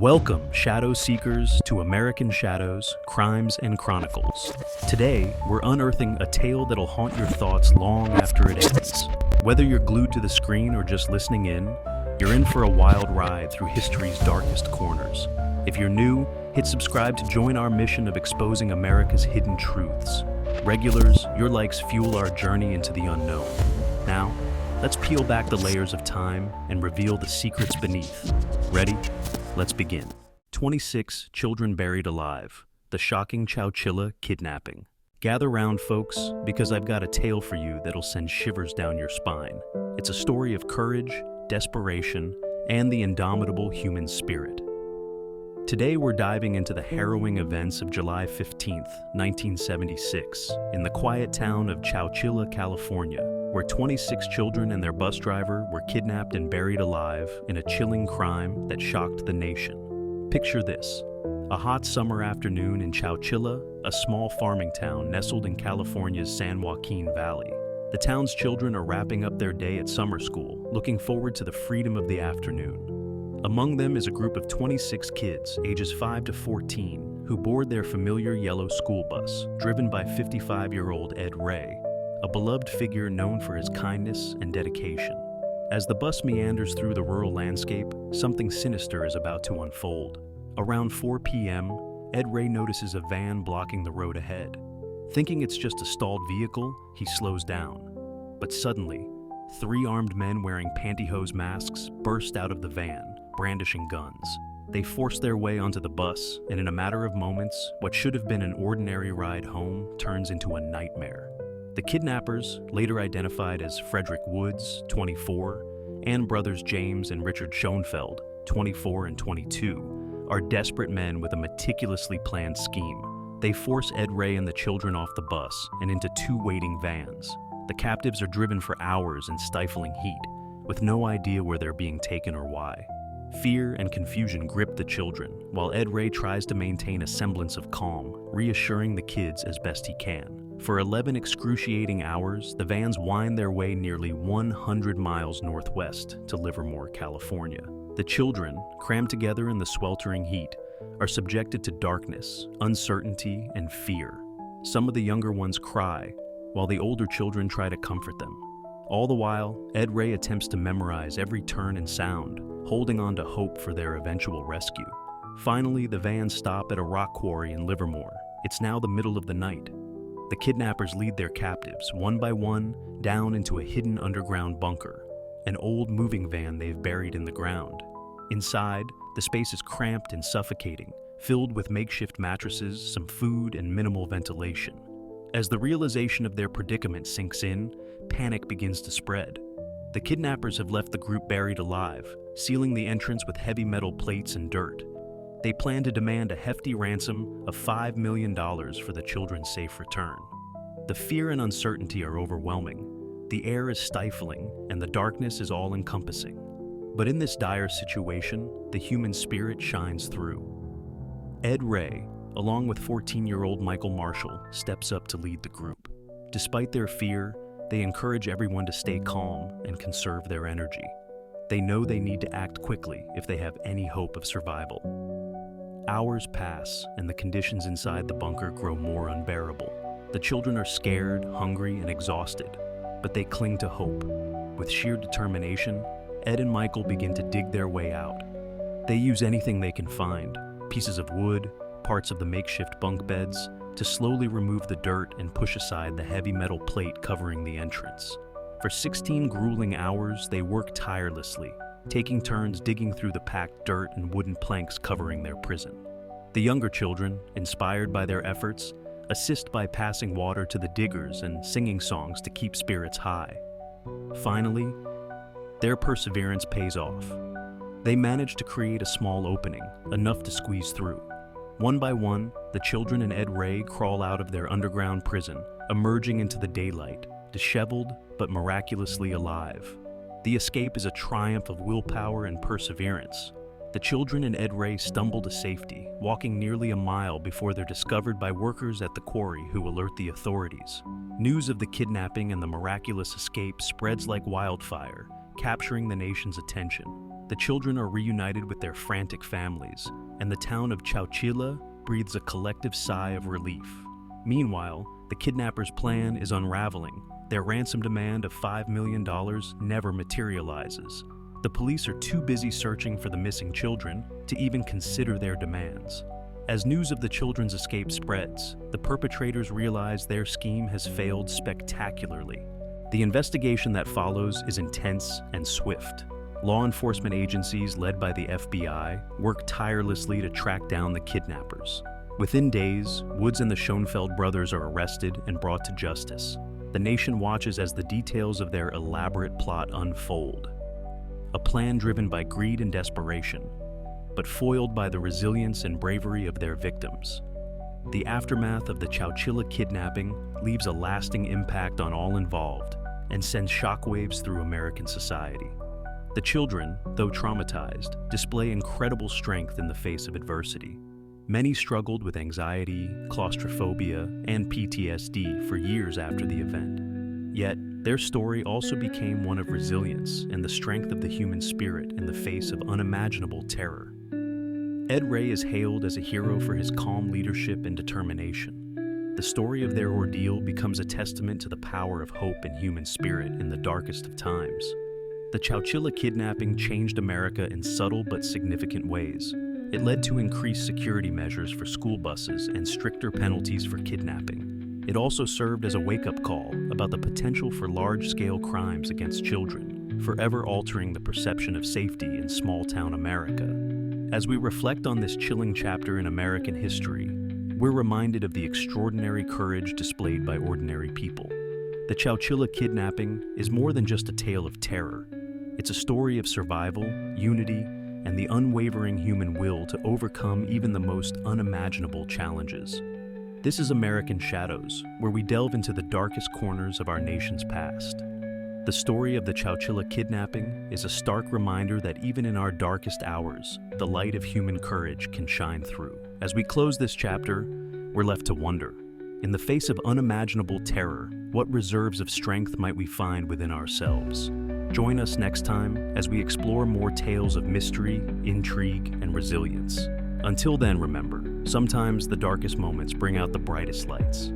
Welcome, Shadow Seekers, to American Shadows, Crimes and Chronicles. Today, we're unearthing a tale that'll haunt your thoughts long after it ends. Whether you're glued to the screen or just listening in, you're in for a wild ride through history's darkest corners. If you're new, hit subscribe to join our mission of exposing America's hidden truths. Regulars, your likes fuel our journey into the unknown. Now, let's peel back the layers of time and reveal the secrets beneath. Ready? Let's begin. 26 children buried alive. The shocking Chowchilla Kidnapping. Gather round, folks, because I've got a tale for you that'll send shivers down your spine. It's a story of courage, desperation, and the indomitable human spirit. Today we're diving into the harrowing events of July 15th, 1976, in the quiet town of Chowchilla, California, where 26 children and their bus driver were kidnapped and buried alive in a chilling crime that shocked the nation. Picture this: a hot summer afternoon in Chowchilla, a small farming town nestled in California's San Joaquin Valley. The town's children are wrapping up their day at summer school, looking forward to the freedom of the afternoon. Among them is a group of 26 kids, ages 5 to 14, who board their familiar yellow school bus, driven by 55-year-old Ed Ray, a beloved figure known for his kindness and dedication. As the bus meanders through the rural landscape, something sinister is about to unfold. Around 4 p.m., Ed Ray notices a van blocking the road ahead. Thinking it's just a stalled vehicle, he slows down. But suddenly, 3 armed men wearing pantyhose masks burst out of the van, brandishing guns. They force their way onto the bus, and in a matter of moments, what should have been an ordinary ride home turns into a nightmare. The kidnappers, later identified as Frederick Woods, 24, and brothers James and Richard Schoenfeld, 24 and 22, are desperate men with a meticulously planned scheme. They force Ed Ray and the children off the bus and into 2 waiting vans. The captives are driven for hours in stifling heat, with no idea where they're being taken or why. Fear and confusion grip the children, while Ed Ray tries to maintain a semblance of calm, reassuring the kids as best he can. For 11 excruciating hours, the vans wind their way nearly 100 miles northwest to Livermore, California. The children, crammed together in the sweltering heat, are subjected to darkness, uncertainty, and fear. Some of the younger ones cry, while the older children try to comfort them. All the while, Ed Ray attempts to memorize every turn and sound, holding on to hope for their eventual rescue. Finally, the vans stop at a rock quarry in Livermore. It's now the middle of the night. The kidnappers lead their captives, one by one, down into a hidden underground bunker, an old moving van they've buried in the ground. Inside, the space is cramped and suffocating, filled with makeshift mattresses, some food, and minimal ventilation. As the realization of their predicament sinks in, panic begins to spread. The kidnappers have left the group buried alive, sealing the entrance with heavy metal plates and dirt. They plan to demand a hefty ransom of $5 million for the children's safe return. The fear and uncertainty are overwhelming. The air is stifling, and the darkness is all-encompassing. But in this dire situation, the human spirit shines through. Ed Ray, along with 14-year-old Michael Marshall, steps up to lead the group. Despite their fear, they encourage everyone to stay calm and conserve their energy. They know they need to act quickly if they have any hope of survival. Hours pass, and the conditions inside the bunker grow more unbearable. The children are scared, hungry, and exhausted, but they cling to hope. With sheer determination, Ed and Michael begin to dig their way out. They use anything they can find, pieces of wood, parts of the makeshift bunk beds, to slowly remove the dirt and push aside the heavy metal plate covering the entrance. For 16 grueling hours, they work tirelessly, taking turns digging through the packed dirt and wooden planks covering their prison. The younger children, inspired by their efforts, assist by passing water to the diggers and singing songs to keep spirits high. Finally, their perseverance pays off. They manage to create a small opening, enough to squeeze through. One by one, the children and Ed Ray crawl out of their underground prison, emerging into the daylight, disheveled but miraculously alive. The escape is a triumph of willpower and perseverance. The children and Ed Ray stumble to safety, walking nearly a mile before they're discovered by workers at the quarry who alert the authorities. News of the kidnapping and the miraculous escape spreads like wildfire, capturing the nation's attention. the children are reunited with their frantic families, and the town of Chowchilla breathes a collective sigh of relief. Meanwhile, the kidnappers' plan is unraveling. Their ransom demand of $5 million never materializes. The police are too busy searching for the missing children to even consider their demands. As news of the children's escape spreads, the perpetrators realize their scheme has failed spectacularly. The investigation that follows is intense and swift. Law enforcement agencies led by the FBI work tirelessly to track down the kidnappers. Within days, Woods and the Schoenfeld brothers are arrested and brought to justice. The nation watches as the details of their elaborate plot unfold. A plan driven by greed and desperation, but foiled by the resilience and bravery of their victims. The aftermath of the Chowchilla kidnapping leaves a lasting impact on all involved and sends shockwaves through American society. The children, though traumatized, display incredible strength in the face of adversity. Many struggled with anxiety, claustrophobia, and PTSD for years after the event. Yet, their story also became one of resilience and the strength of the human spirit in the face of unimaginable terror. Ed Ray is hailed as a hero for his calm leadership and determination. The story of their ordeal becomes a testament to the power of hope and human spirit in the darkest of times. The Chowchilla kidnapping changed America in subtle but significant ways. It led to increased security measures for school buses and stricter penalties for kidnapping. It also served as a wake-up call about the potential for large-scale crimes against children, forever altering the perception of safety in small-town America. As we reflect on this chilling chapter in American history, we're reminded of the extraordinary courage displayed by ordinary people. The Chowchilla kidnapping is more than just a tale of terror. It's a story of survival, unity, and the unwavering human will to overcome even the most unimaginable challenges. This is American Shadows, where we delve into the darkest corners of our nation's past. The story of the Chowchilla kidnapping is a stark reminder that even in our darkest hours, the light of human courage can shine through. As we close this chapter, we're left to wonder. In the face of unimaginable terror, what reserves of strength might we find within ourselves? Join us next time as we explore more tales of mystery, intrigue, and resilience. Until then, remember, sometimes the darkest moments bring out the brightest lights.